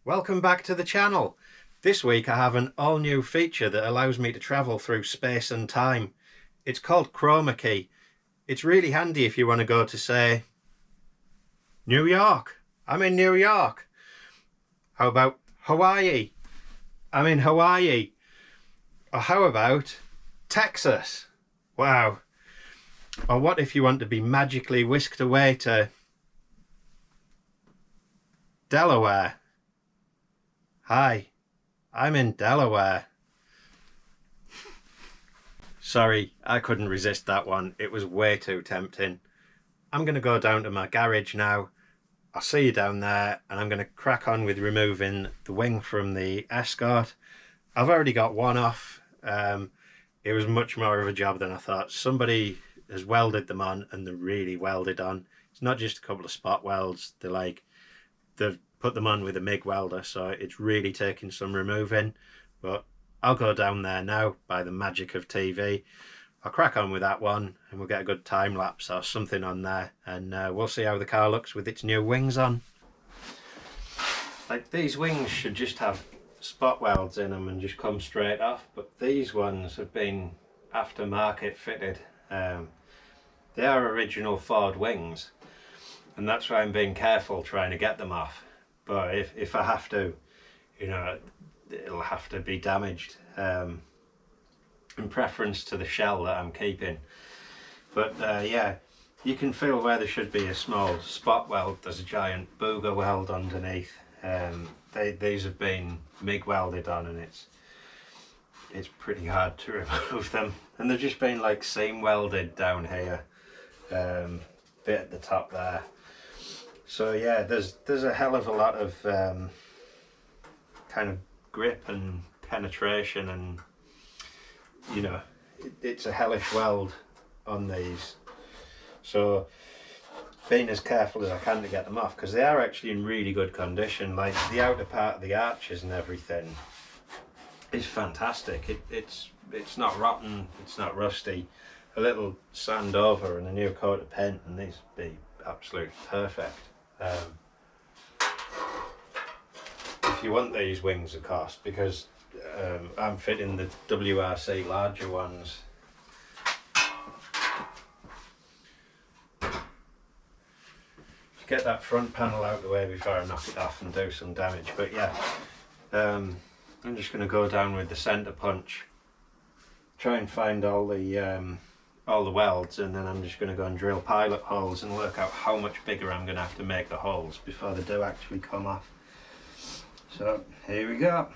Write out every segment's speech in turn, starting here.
Welcome back to the channel. This week I have an all new feature that allows me to travel through space and time. It's called Chroma Key. It's really handy if you want to go to, say, New York. I'm in New York. How about Hawaii? I'm in Hawaii. Or how about Texas? Wow. Or what if you want to be magically whisked away to Delaware? Hi, I'm in Delaware. Sorry, I couldn't resist that one. It was way too tempting. I'm going to go down to my garage now. I'll see you down there, and I'm going to crack on with removing the wing from the Escort. I've already got one off. It was much more of a job than I thought. Somebody has welded them on, and they're really welded on. It's not just a couple of spot welds. They've put them on with a MIG welder, so it's really taking some removing. But I'll go down there now by the magic of TV. I'll crack on with that one, and we'll get a good time lapse or something on there, and we'll see how the car looks with its new wings on. Like, these wings should just have spot welds in them and just come straight off, but these ones have been aftermarket fitted. They are original Ford wings, and that's why I'm being careful trying to get them off. But if I have to, you know, it'll have to be damaged, in preference to the shell that I'm keeping. But yeah, you can feel where there should be a small spot weld. There's a giant booger weld underneath. These have been MIG welded on, and it's pretty hard to remove them. And they've just been like seam welded down here, bit at the top there. So yeah, there's a hell of a lot of kind of grip and penetration, and you know, it's a hellish weld on these. So being as careful as I can to get them off, because they are actually in really good condition. Like, the outer part of the arches and everything is fantastic. It's not rotten, it's not rusty. A little sand over and a new coat of paint, and these would be absolutely perfect. If you want these wings, of course, because I'm fitting the WRC larger ones. Get that front panel out of the way before I knock it off and do some damage. But yeah, I'm just going to go down with the centre punch, try and find all the welds, and then I'm just going to go and drill pilot holes and work out how much bigger I'm going to have to make the holes before they do actually come off. So here we go.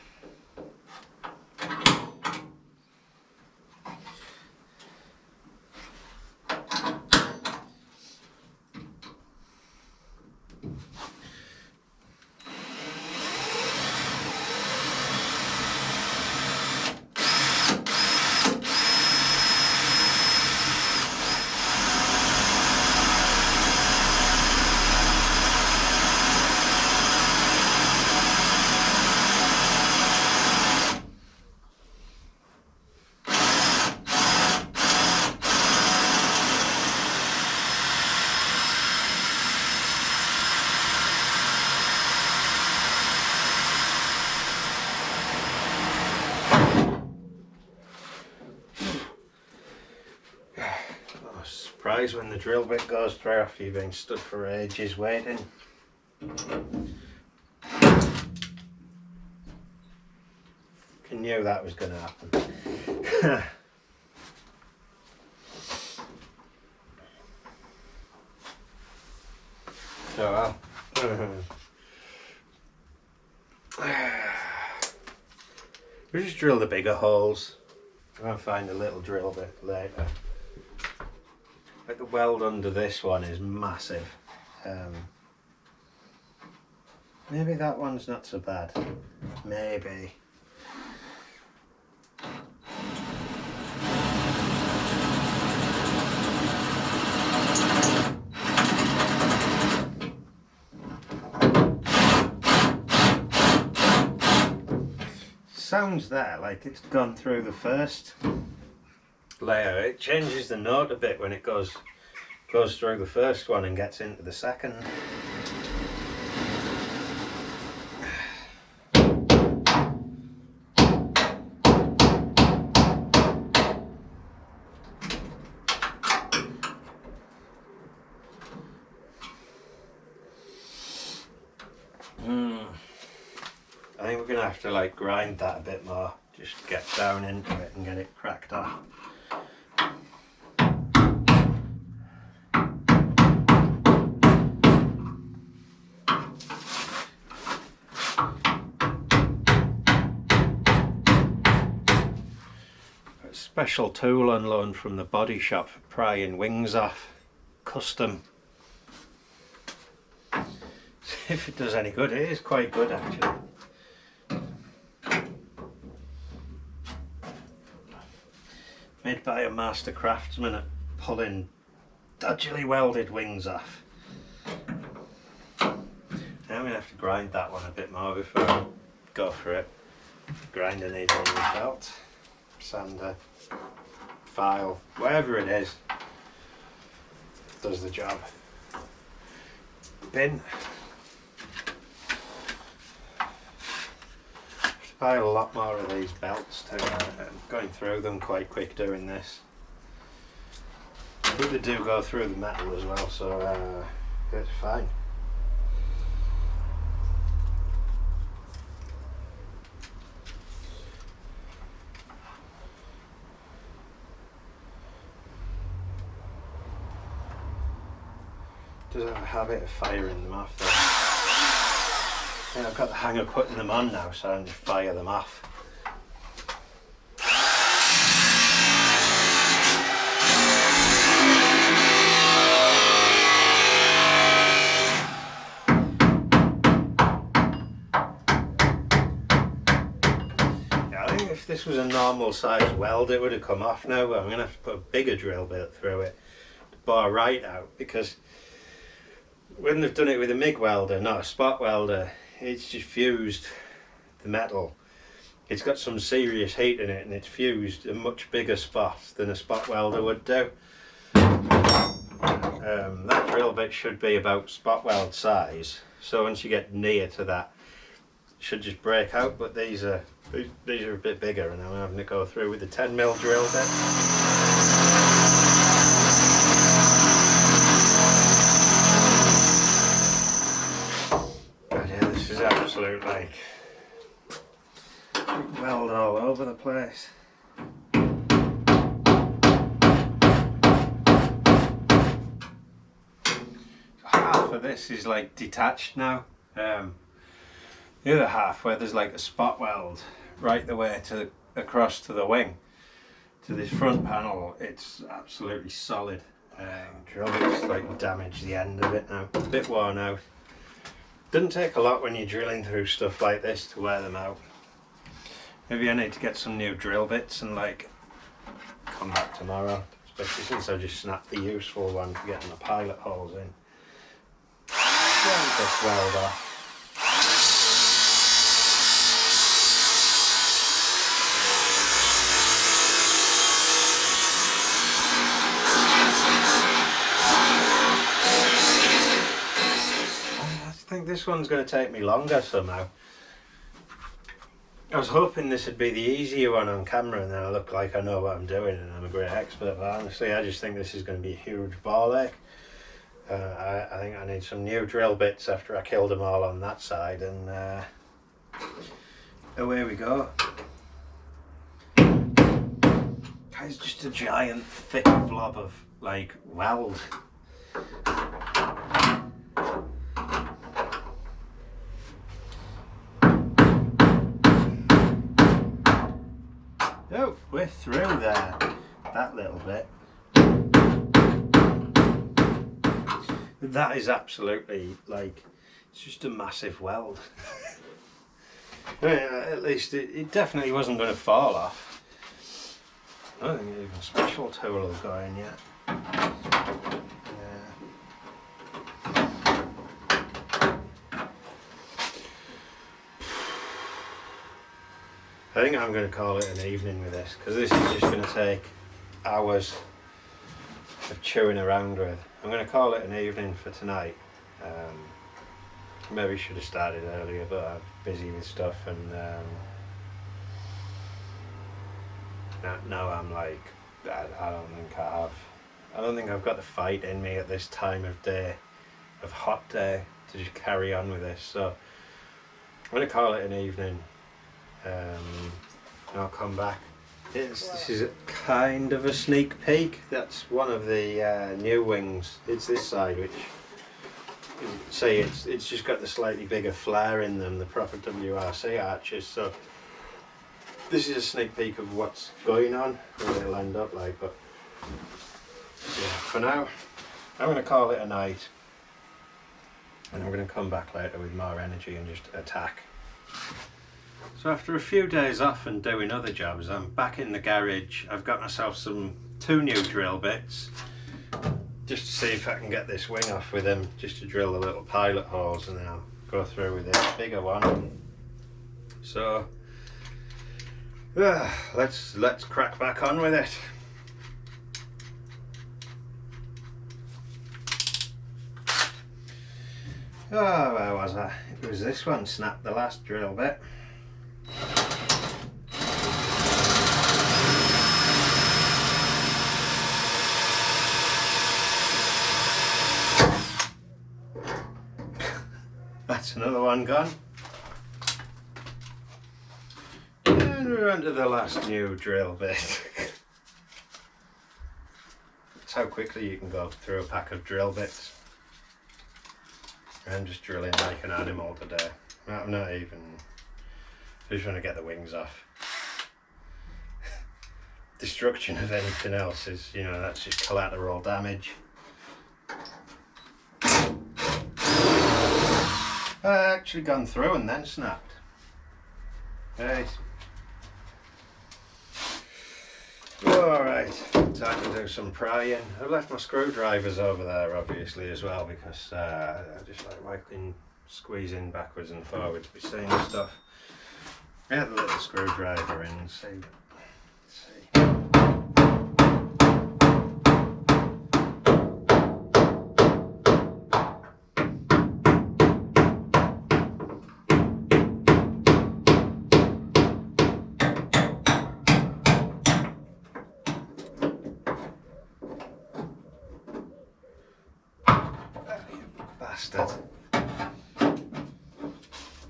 Surprised when the drill bit goes through after you've been stood for ages waiting. I knew that was going to happen. So we'll just drill the bigger holes. I'm going to find a little drill bit later. Like, the weld under this one is massive. Maybe that one's not so bad. Maybe. Sounds there like it's gone through the first layer. It changes the note a bit when it goes through the first one and gets into the second. I think we're going to have to like grind that a bit more, just get down into it and get it cracked off. A special tool on loan from the body shop for prying wings off, custom. See if it does any good. It is quite good actually. Made by a master craftsman at pulling dodgily welded wings off. Now I'm going to have to grind that one a bit more before I go for it. Grinder needs a new belt, sander, file, whatever it is, does the job. Bin. Buy a lot more of these belts too. I'm going through them quite quick doing this. I think they do go through the metal as well, so it's fine. Does have a habit of firing them off though. Yeah, I've got the hang of putting them on now, so I can just fire them off. Yeah, I think if this was a normal size weld it would have come off now, but I'm going to have to put a bigger drill bit through it to bar right out, because when they've done it with a MIG welder, not a spot welder, it's just fused the metal. It's got some serious heat in it and it's fused a much bigger spot than a spot welder would do. That drill bit should be about spot weld size, so once you get near to that it should just break out, but these are a bit bigger and I'm having to go through with the 10mm drill bit. Absolute like weld all over the place. Half of this is like detached now. The other half, where there's like a spot weld right the way to across to the wing, to this front panel, it's absolutely solid. Drill bit's like damaged the end of it now, a bit worn out. Doesn't take a lot when you're drilling through stuff like this to wear them out. Maybe I need to get some new drill bits and like come back tomorrow, especially since I just snapped the useful one for getting the pilot holes in. Get this weld off. I think this one's going to take me longer somehow. I was hoping this would be the easier one on camera and then I look like I know what I'm doing and I'm a great expert, but honestly I just think this is going to be a huge ball ache. I think I need some new drill bits after I killed them all on that side, and away we go. It's just a giant thick blob of like weld. Oh, we're through there, that little bit. That is absolutely like, it's just a massive weld. At least it definitely wasn't going to fall off. I don't think even a special tool will go in yet. I think I'm going to call it an evening with this, because this is just going to take hours of chewing around with. I'm going to call it an evening for tonight. Maybe should have started earlier, but I'm busy with stuff, and now I'm like, I don't think I've got the fight in me at this time of day, of hot day, to just carry on with this. So I'm going to call it an evening, and I'll come back. This is a kind of a sneak peek. That's one of the new wings. It's this side, which, see, it's just got the slightly bigger flare in them, the proper WRC arches. So this is a sneak peek of what's going on, what it'll end up like. But yeah, for now, I'm going to call it a night, and I'm going to come back later with more energy and just attack. So after a few days off and doing other jobs, I'm back in the garage. I've got myself two new drill bits, just to see if I can get this wing off with them, just to drill the little pilot holes, and then I'll go through with this bigger one. So let's crack back on with it. Oh, where was I? It was this one snapped the last drill bit. That's another one gone. And we're onto the last new drill bit. That's how quickly you can go through a pack of drill bits. I'm just drilling like an animal today. I'm not even... I just want to get the wings off. Destruction of anything else is, you know, that's just collateral damage. I actually gone through and then snapped. Right. Alright, time to do some prying. I've left my screwdrivers over there obviously as well, because I just like wiping, squeezing backwards and forwards, be seeing stuff. I had a little screwdriver in, see. Bastard.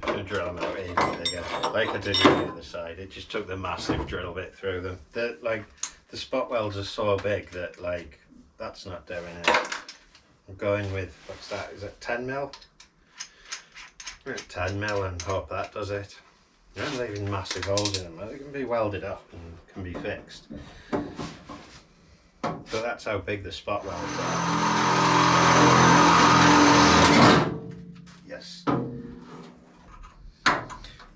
Should drill them out even bigger, like I did with the other side. It just took the massive drill bit through them. The spot welds are so big that like that's not doing it. I'm going with, what's that? Is it 10mm? 10mm and hope that does it. I'm leaving massive holes in them. They can be welded up and can be fixed. So that's how big the spot welds are. Yes.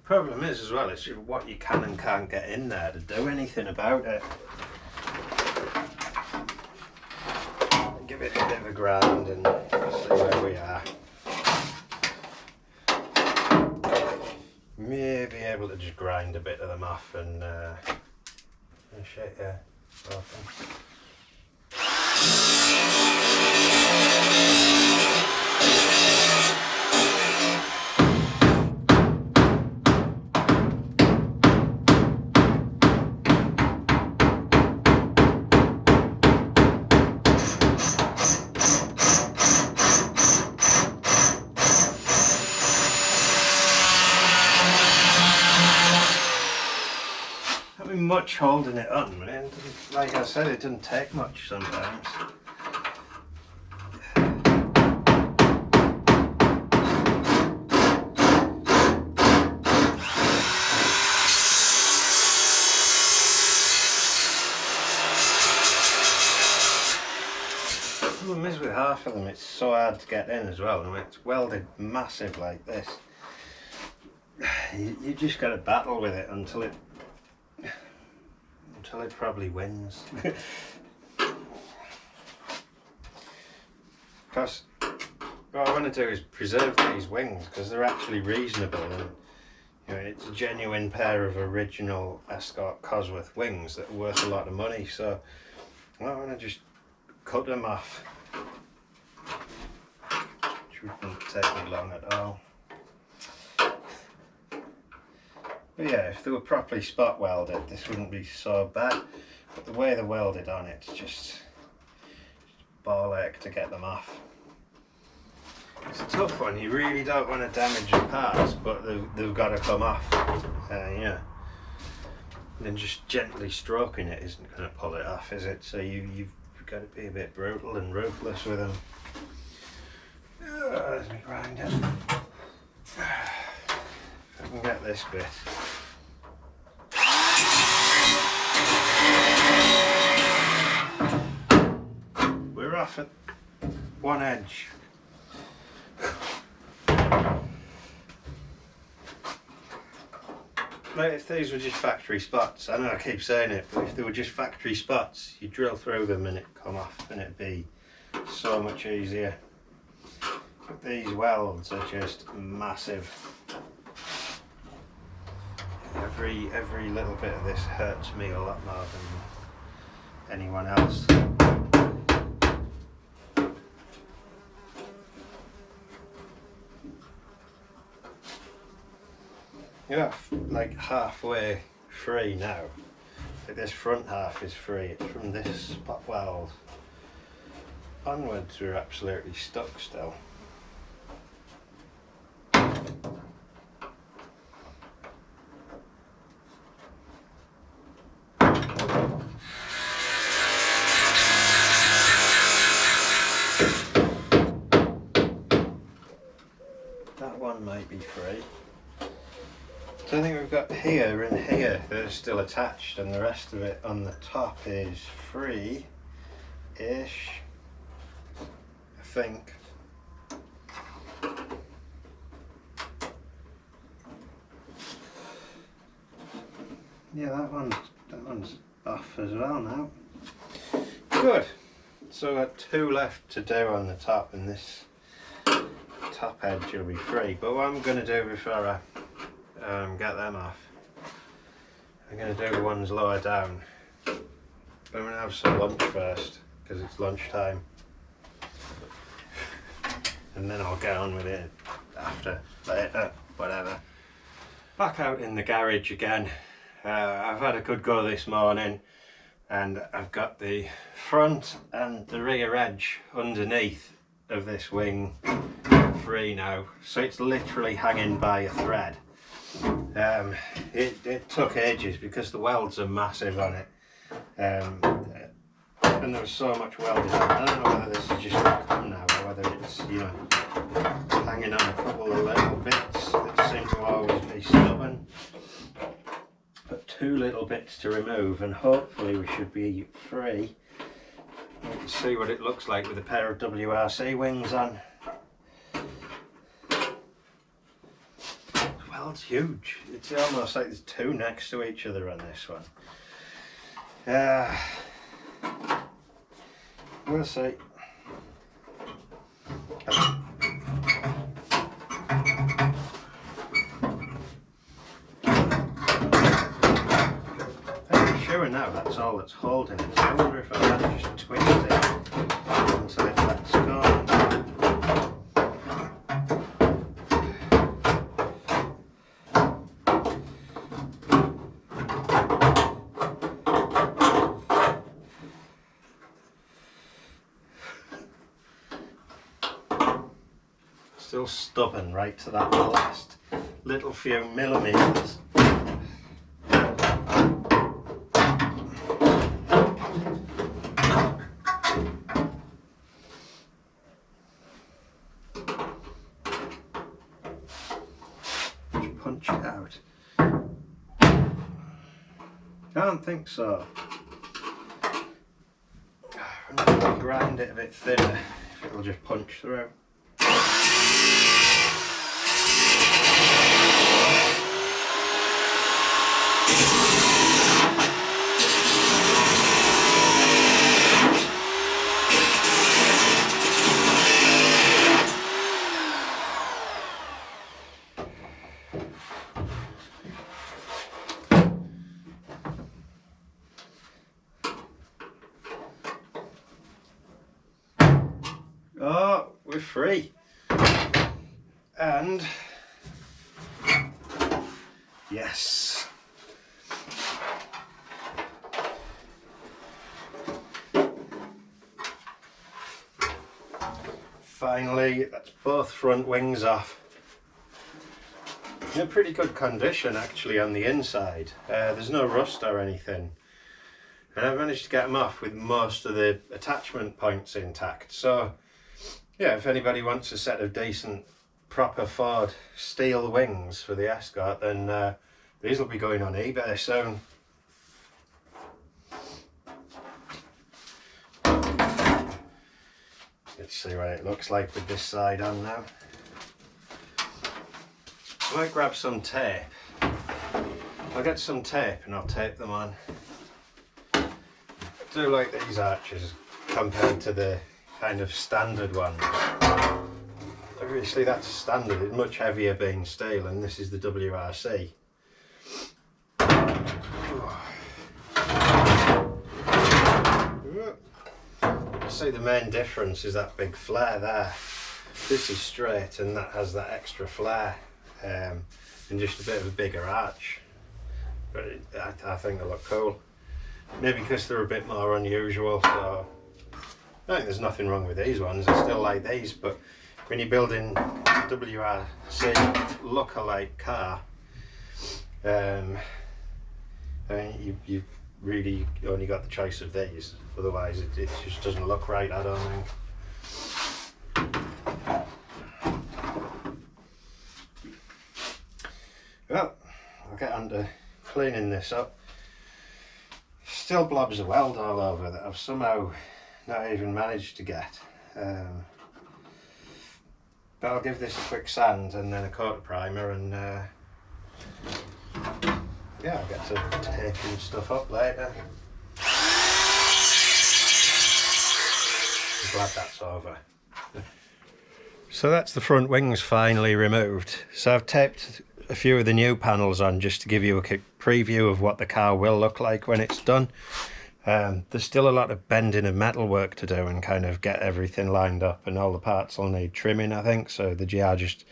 Problem is as well, it's what you can and can't get in there to do anything about it. Give it a bit of a grind and see where we are. May be able to just grind a bit of them off and shit, yeah. Open. Much holding it on, man. Like I said, it doesn't take much sometimes. The problem is with half of them, it's so hard to get in as well. I mean, it's welded massive like this. You just got to battle with it until it probably wins. Because what I want to do is preserve these wings because they're actually reasonable, and you know, it's a genuine pair of original Escort Cosworth wings that are worth a lot of money. So I want to just cut them off. Which wouldn't take me long at all. But yeah, if they were properly spot welded, this wouldn't be so bad. But the way they're welded on, it's just ball ache to get them off. It's a tough one. You really don't want to damage the parts, but they've got to come off. Yeah. And then just gently stroking it isn't going to pull it off, is it? So you've got to be a bit brutal and ruthless with them. There's my grinder. If I can get this bit. We're off at one edge. Like if these were just factory spots, I know I keep saying it, but if they were just factory spots, you drill through them and it'd come off and it'd be so much easier. But these welds are just massive. Every little bit of this hurts me a lot more than anyone else. Yeah, like halfway free now. Like this front half is free. It's from this spot weld onwards we're absolutely stuck still. That one might be free. So I think we've got here and here that are still attached, and the rest of it on the top is free-ish, I think. Yeah, that one's off as well now. Good. So I've got two left to do on the top, and this top edge will be free. But what I'm going to do before I get them off, I'm going to do the ones lower down. But I'm going to have some lunch first because it's lunchtime, and then I'll get on with it after, later, whatever. Back out in the garage again. I've had a good go this morning, and I've got the front and the rear edge underneath of this wing free now, so it's literally hanging by a thread. It took ages because the welds are massive on it, and there was so much welding. I don't know whether this is just going to come now or whether it's, you know, hanging on a couple of little bits that seem to always be stubborn. But two little bits to remove, and hopefully we should be free. You can see what it looks like with a pair of WRC wings on. Well, it's huge. It's almost like there's two next to each other on this one. We'll see. Now that's all that's holding it, so I wonder if I might just twist it until it lets go. Still stubborn right to that last little few millimetres. Punch it out. I don't think so. I'm going to grind it a bit thinner if it'll just punch through. Oh, we're free. And yes. finally, that's both front wings off. In pretty good condition actually on the inside. There's no rust or anything. And I've managed to get them off with most of the attachment points intact. So yeah, if anybody wants a set of decent proper Ford steel wings for the Escort, then these will be going on eBay soon. Let's see what it looks like with this side on now. I might grab some tape. I'll get some tape and I'll tape them on. I do like these arches compared to the kind of standard ones. Obviously that's standard, it's much heavier being steel, and this is the WRC. See, the main difference is that big flare there. This is straight and that has that extra flare, and just a bit of a bigger arch. But I think they look cool. Maybe because they're a bit more unusual, so I think there's nothing wrong with these ones. I still like these, but when you're building WRC look-alike car, I mean, you've really only got the choice of these. Otherwise it just doesn't look right, I don't think. Well, I'll get on to cleaning this up. Still blobs of weld all over that I've somehow not even managed to get. But I'll give this a quick sand and then a coat of primer, and yeah, I'll get to taping stuff up later. I'm glad that's over. So that's the front wings finally removed. So I've taped a few of the new panels on just to give you a quick preview of what the car will look like when it's done. There's still a lot of bending of metal work to do and kind of get everything lined up, and all the parts will need trimming, I think, so the GR just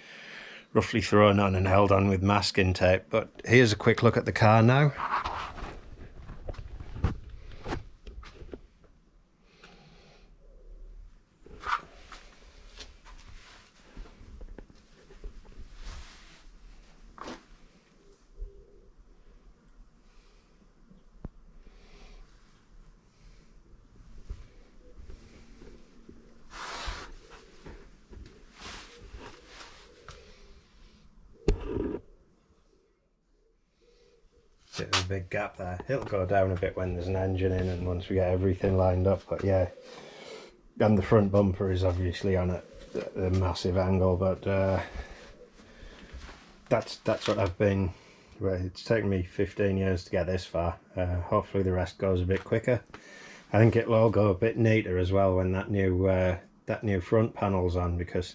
roughly thrown on and held on with masking tape. But here's a quick look at the car now. Bit of a big gap there. It'll go down a bit when there's an engine in and once we get everything lined up, but yeah. And the front bumper is obviously on a massive angle, but that's what I've been. Well, it's taken me 15 years to get this far. Hopefully the rest goes a bit quicker. I think it'll all go a bit neater as well when that new front panel's on, because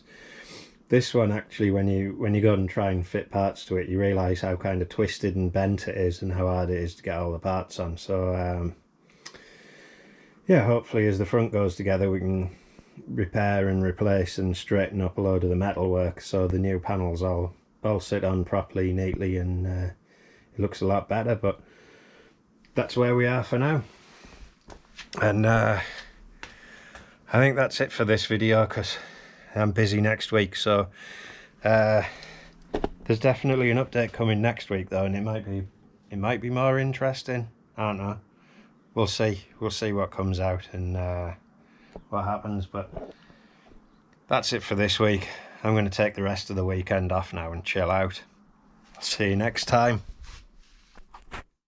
this one actually, when you go and try and fit parts to it, you realise how kind of twisted and bent it is and how hard it is to get all the parts on. So yeah, hopefully as the front goes together we can repair and replace and straighten up a load of the metal work so the new panels all sit on properly, neatly, and it looks a lot better. But that's where we are for now, and I think that's it for this video, because I'm busy next week. So there's definitely an update coming next week though, and it might be more interesting. I don't know, we'll see what comes out and what happens. But that's it for this week. I'm going to take the rest of the weekend off now and chill out. I'll see you next time.